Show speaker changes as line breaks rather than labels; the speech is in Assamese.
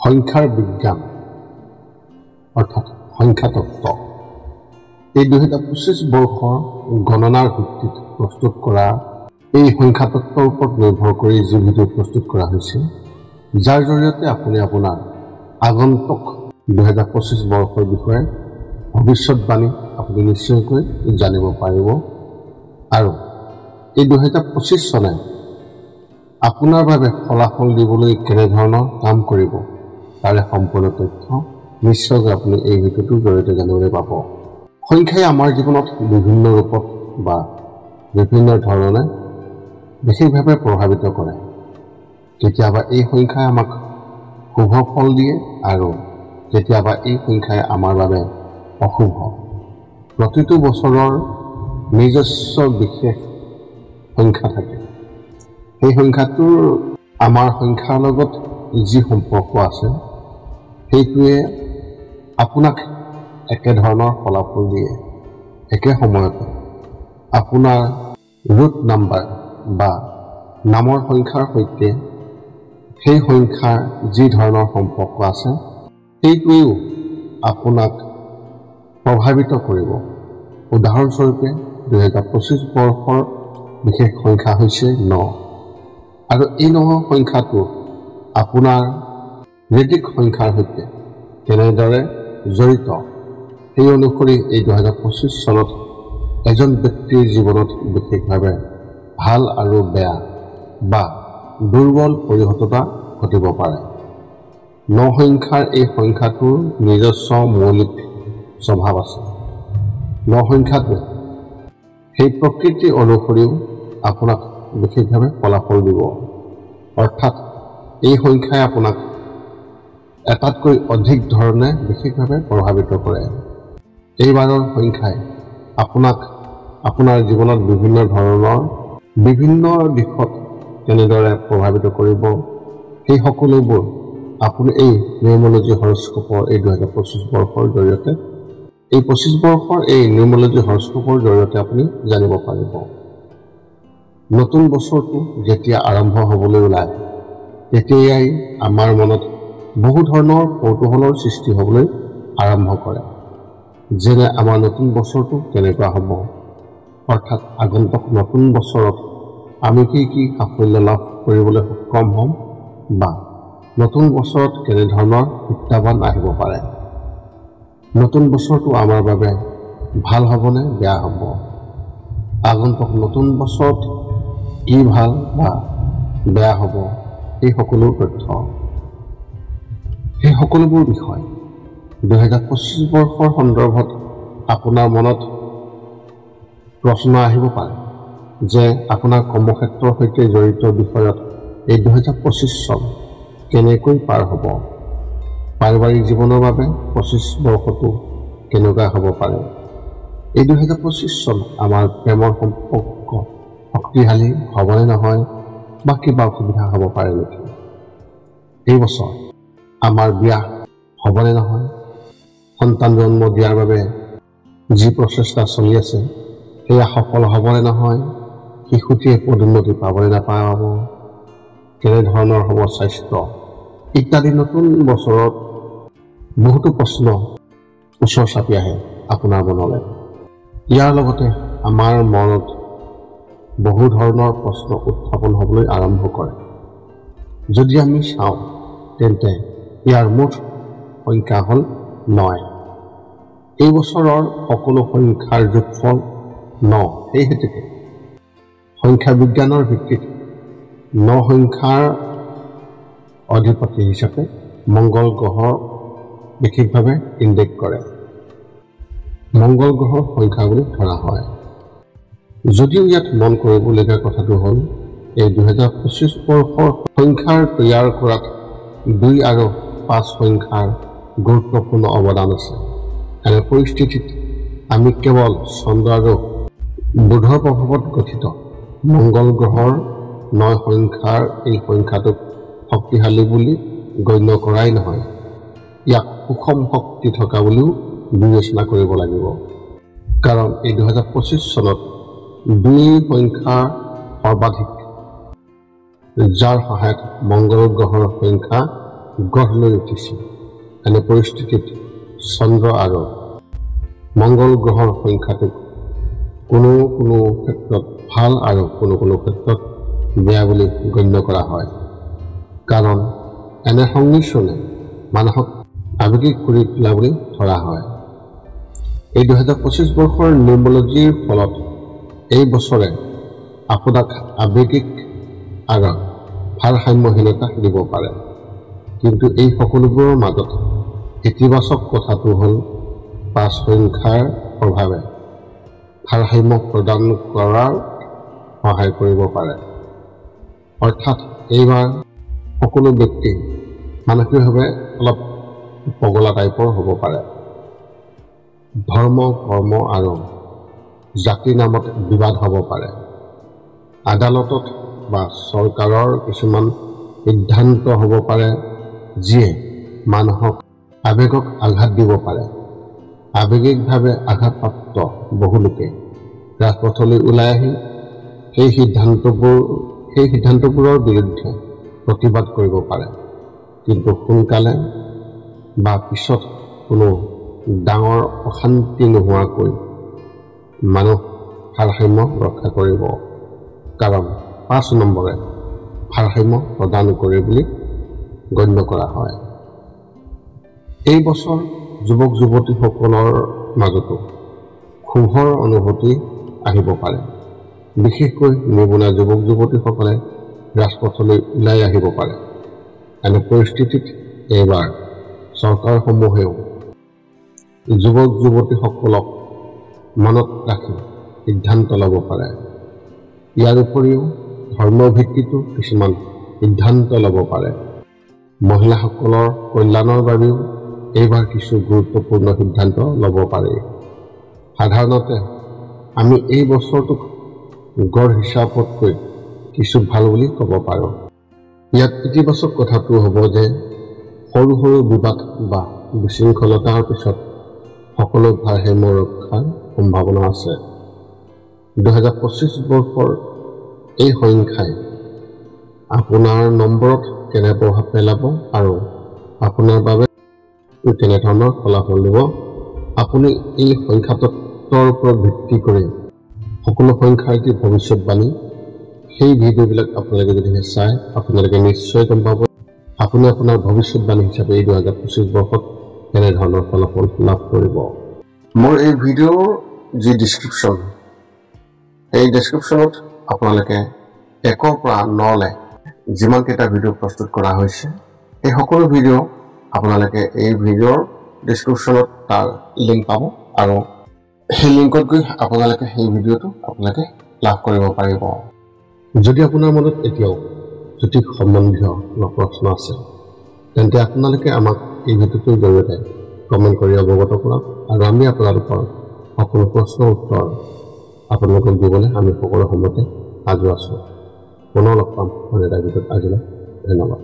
সংখ্যাৰ বিজ্ঞান অৰ্থাৎ সংখ্যাতত্ত্ব এই 2025 বৰ্ষৰ গণনাৰ ভিত্তিত প্ৰস্তুত কৰা এই সংখ্যাতত্ত্বৰ ওপৰত নিৰ্ভৰ কৰি যি ভিডিঅ প্ৰস্তুত কৰা হৈছে যাৰ জৰিয়তে আপুনি আপোনাৰ আগন্তুক 2025 বৰ্ষৰ বিষয়ে ভৱিষ্যতবাণী আপুনি নিশ্চয়কৈ জানিব পাৰিব আৰু এই 2025 চনে আপোনাৰ বাবে ফলাফল দিবলৈ কেনে ধৰণৰ কাম কৰিব তাৰে সম্পূৰ্ণ তথ্য নিশ্চয়কৈ আপুনি এই ভিডিঅটোৰ জৰিয়তে জানিবলৈ পাব সংখ্যাই আমাৰ জীৱনত বিভিন্ন ৰূপত বা বিভিন্ন ধৰণে বিশেষভাৱে প্ৰভাৱিত কৰে কেতিয়াবা এই সংখ্যাই আমাক শুভ ফল দিয়ে আৰু কেতিয়াবা এই সংখ্যাই আমাৰ বাবে অশুভ প্ৰতিটো বছৰৰ নিজস্ব বিশেষ সংখ্যা থাকে এই সংখ্যাটোৰ আমাৰ সংখ্যাৰ লগত যি সম্পৰ্ক আছে সেইটোৱে আপোনাক একে ধৰণৰ ফলাফল দিয়ে একে সময়তে আপোনাৰ ৰুট নাম্বাৰ বা নামৰ সংখ্যাৰ সৈতে সেই সংখ্যাৰ যি ধৰণৰ সম্পৰ্ক আছে সেইটোৱেও আপোনাক প্ৰভাৱিত কৰিব উদাহৰণস্বৰূপে 2025 বৰ্ষৰ বিশেষ সংখ্যা হৈছে 9 আৰু এই 9 সংখ্যাটো আপোনাৰ ঋতিক সংখ্যাৰ সৈতে কেনেদৰে জড়িত সেই অনুসৰি এই 2025 চনত এজন ব্যক্তিৰ জীৱনত বিশেষভাৱে ভাল আৰু বেয়া বা দুৰ্বল পৰিৱৰ্তন ঘটিব পাৰে 9 সংখ্যাৰ এই সংখ্যাটোৰ নিজস্ব মৌলিক স্বভাৱ আছে 9 সংখ্যাটোৱে সেই প্ৰকৃতি অনুসৰিও আপোনাক বিশেষভাৱে ফলাফল দিব অৰ্থাৎ এই সংখ্যাই আপোনাক এটাতকৈ অধিক ধৰণে বিশেষভাৱে প্ৰভাৱিত কৰে এইবাৰৰ সংখ্যাই আপোনাক আপোনাৰ জীৱনত বিভিন্ন ধৰণৰ বিভিন্ন দিশত কেনেদৰে প্ৰভাৱিত কৰিব সেই সকলোবোৰ আপুনি এই নিউমৰলজি হৰস্কোপৰ এই 2025 বৰ্ষৰ জৰিয়তে এই 25 বৰ্ষৰ এই নিউমৰলজি হৰস্কোপৰ জৰিয়তে আপুনি জানিব পাৰিব নতুন বছৰটো যেতিয়া আৰম্ভ হ'বলৈ ওলায় তেতিয়াই আমাৰ মনত বহু ধৰণৰ কৌতূহলৰ সৃষ্টি হ'বলৈ আৰম্ভ কৰে যেনে আমাৰ নতুন বছৰটো কেনেকুৱা হ'ব অৰ্থাৎ আগন্তুক নতুন বছৰত আমি কি সাফল্য লাভ কৰিবলৈ সক্ষম হ'ম বা নতুন বছৰত কেনে ধৰণৰ প্ৰত্যাহ্বান আহিব পাৰে নতুন বছৰটো আমাৰ বাবে ভাল হ'বনে বেয়া হ'ব আগন্তুক নতুন বছৰত কি ভাল বা বেয়া হ'ব এই সকলো তথ্য এই সকলোবোৰ বিষয় 2025 বৰ্ষৰ সন্দৰ্ভত আপোনাৰ মনত প্ৰশ্ন আহিব পাৰে যে আপোনাৰ কৰ্মক্ষেত্ৰৰ সৈতে জড়িত বিষয়ত এই 2025 চন কেনেকৈ পাৰ হ'ব পাৰিবাৰিক জীৱনৰ বাবে 25 বৰ্ষটো কেনেকুৱা হ'ব পাৰে এই 2025 চন আমাৰ প্ৰেমৰ সম্পৰ্ক শক্তিশালী হ'বনে নহয় বা কিবা অসুবিধা হ'ব পাৰে নেকি এই বছৰ আমাৰ বিয়া হ'বনে নহয় সন্তান জন্ম দিয়াৰ বাবে যি প্ৰচেষ্টা চলি আছে সেয়া সফল হ'বনে নহয় শিশুটিয়ে পদোন্নতি পাবলৈ নাপাব কেনেধৰণৰ হ'ব স্বাস্থ্য ইত্যাদি নতুন বছৰত বহুতো প্ৰশ্ন ওচৰ চাপি আহে আপোনাৰ মনলৈ ইয়াৰ লগতে আমাৰ মনত বহু ধৰণৰ প্ৰশ্ন উত্থাপন হ'বলৈ আৰম্ভ কৰে যদি আমি চাওঁ তেন্তে ইয়াৰ মুঠ সংখ্যা হ'ল 9 এই বছৰৰ সকলো সংখ্যাৰ যোগফল 9 এই হেতুকে সংখ্যা বিজ্ঞানৰ ভিত্তিত 9 সংখ্যাৰ অধিপতি হিচাপে মংগল গ্ৰহৰ বিশেষভাৱে ইন্দেক্স কৰে মংগল গ্ৰহৰ সংখ্যা বুলি ধৰা হয় যদিও ইয়াত মন কৰিবলগীয়া কথাটো হ'ল এই 2025 বৰ্ষৰ সংখ্যাৰ তৈয়াৰ কৰাত 2 আৰু 5 সংখ্যাৰ গুৰুত্বপূৰ্ণ অৱদান আছে এনে পৰিস্থিতিত আমি কেৱল চন্দ্ৰ আৰু বুধৰ প্ৰভাৱত গঠিত মংগল গ্ৰহৰ 9 সংখ্যাৰ এই সংখ্যাটোক শক্তিশালী বুলি গণ্য কৰাই নহয় ইয়াক সুষম শক্তি থকা বুলিও বিবেচনা কৰিব লাগিব কাৰণ এই 2025 চনত 2 সংখ্যা সৰ্বাধিক যাৰ সহায়ত মংগল গ্ৰহৰ সংখ্যা গঢ় লৈ উঠিছে। এনে পৰিস্থিতিত চন্দ্ৰ আৰু মংগল গ্ৰহৰ সংখ্যাটোক কোনো কোনো ক্ষেত্ৰত ভাল আৰু কোনো কোনো ক্ষেত্ৰত বেয়া বুলি গণ্য কৰা হয়। কাৰণ এনে সংমিশ্ৰণে মানুহক আৱেগিক কৰি তোলা বুলি ধৰা হয়। এই 2025 বৰ্ষৰ নিউমৰলজিৰ ফলত এই বছৰে আপোনাক আৱেগিক আৰু ভাৰসাম্যহীনতা দিব পাৰে। কিন্তু এই সকলোবোৰৰ মাজত ইতিবাচক কথাটো হ'ল 5 সংখ্যাৰ প্ৰভাৱে ভাৰসাম্য প্ৰদান কৰাৰ সহায় কৰিব পাৰে। অৰ্থাৎ এইবাৰ সকলো ব্যক্তি মানসিকভাৱে অলপ পগলা টাইপৰ হ'ব পাৰে। ধৰ্ম কৰ্ম আৰু জাতি নামত বিবাদ হ'ব পাৰে। আদালতত বা চৰকাৰৰ কিছুমান সিদ্ধান্ত হ'ব পাৰে যিয়ে মানুহক আৱেগক আঘাত দিব পাৰে। আৱেগিকভাৱে আঘাতপ্ৰাপ্ত বহু লোকে ৰাজপথলৈ ওলাই আহি সেই সিদ্ধান্তবোৰৰ বিৰুদ্ধে প্ৰতিবাদ কৰিব পাৰে। কিন্তু সোনকালে বা পিছত কোনো ডাঙৰ অশান্তি নোহোৱাকৈ মানুহ ভাৰসাম্য ৰক্ষা কৰিব। কাৰণ 5 নম্বৰে ভাৰসাম্য প্ৰদান কৰে বুলি গণ্য কৰা হয়। এই বছৰ যুৱক যুৱতীসকলৰ মাজতো ক্ষোভৰ অনুভূতি আহিব পাৰে। বিশেষকৈ নিবনুৱা যুৱক যুৱতীসকলে ৰাজপথলৈ ওলাই আহিব পাৰে। এনে পৰিস্থিতিত এইবাৰ চৰকাৰসমূহেও যুৱক যুৱতীসকলক মনত ৰাখি সিদ্ধান্ত ল'ব পাৰে। ইয়াৰ উপৰিও ধৰ্মৰ ভিত্তিতো কিছুমান সিদ্ধান্ত ল'ব পাৰে। মহিলাসকলৰ কল্যাণৰ বাবেও এইবাৰ কিছু গুৰুত্বপূৰ্ণ সিদ্ধান্ত ল'ব পাৰে। সাধাৰণতে আমি এই বছৰটোক গড় হিচাপতকৈ কিছু ভাল বুলি ক'ব পাৰোঁ। ইয়াত ইতিবাচক কথাটো হ'ব যে সৰু সৰু বিবাদ বা বিশৃংখলতাৰ পিছত সকলো ভাৰসাম্য ৰক্ষাৰ সম্ভাৱনা আছে। 2025 বৰ্ষৰ এই সংখ্যাই আপোনাৰ নম্বৰত কেনে প্ৰভাৱ পেলাব আৰু আপোনাৰ বাবে কেনেধৰণৰ ফলাফল দিব, আপুনি এই সংখ্যাতত্বৰ ওপৰত ভিত্তি কৰি সকলো সংখ্যাৰ যি ভৱিষ্যতবাণী সেই ভিডিঅ'বিলাক আপোনালোকে যদি চায় আপোনালোকে নিশ্চয় গম পাব আপুনি আপোনাৰ ভৱিষ্যতবাণী হিচাপে এই 2025 বৰ্ষত কেনেধৰণৰ ফলাফল লাভ কৰিব। মোৰ এই ভিডিঅ'ৰ যি ডিছক্ৰিপশ্যন, এই ডিছক্ৰিপশ্যনত আপোনালোকে 1ৰ পৰা 9লৈ যিমানকেইটা ভিডিঅ' প্ৰস্তুত কৰা হৈছে এই সকলো ভিডিঅ' আপোনালোকে এই ভিডিঅ'ৰ ডিছক্ৰিপশ্যনত তাৰ লিংক পাব আৰু সেই লিংকত গৈ আপোনালোকে সেই ভিডিঅ'টো আপোনালোকে লাভ কৰিব পাৰিব। যদি আপোনাৰ মনত এতিয়াও জ্যোতিষ সম্বন্ধীয় প্ৰশ্ন আছে তেন্তে আপোনালোকে আমাক এই ভিডিঅ'টোৰ জৰিয়তে কমেণ্ট কৰি অৱগত কৰক আৰু আমি আপোনালোকৰ সকলো প্ৰশ্নৰ উত্তৰ আপোনালোকক দিবলৈ আমি সকলো সময়তে সাজু আছোঁ। পুনৰ লগ পাম আন এটা ভিডিঅ'ত। আজিলৈ ধন্যবাদ।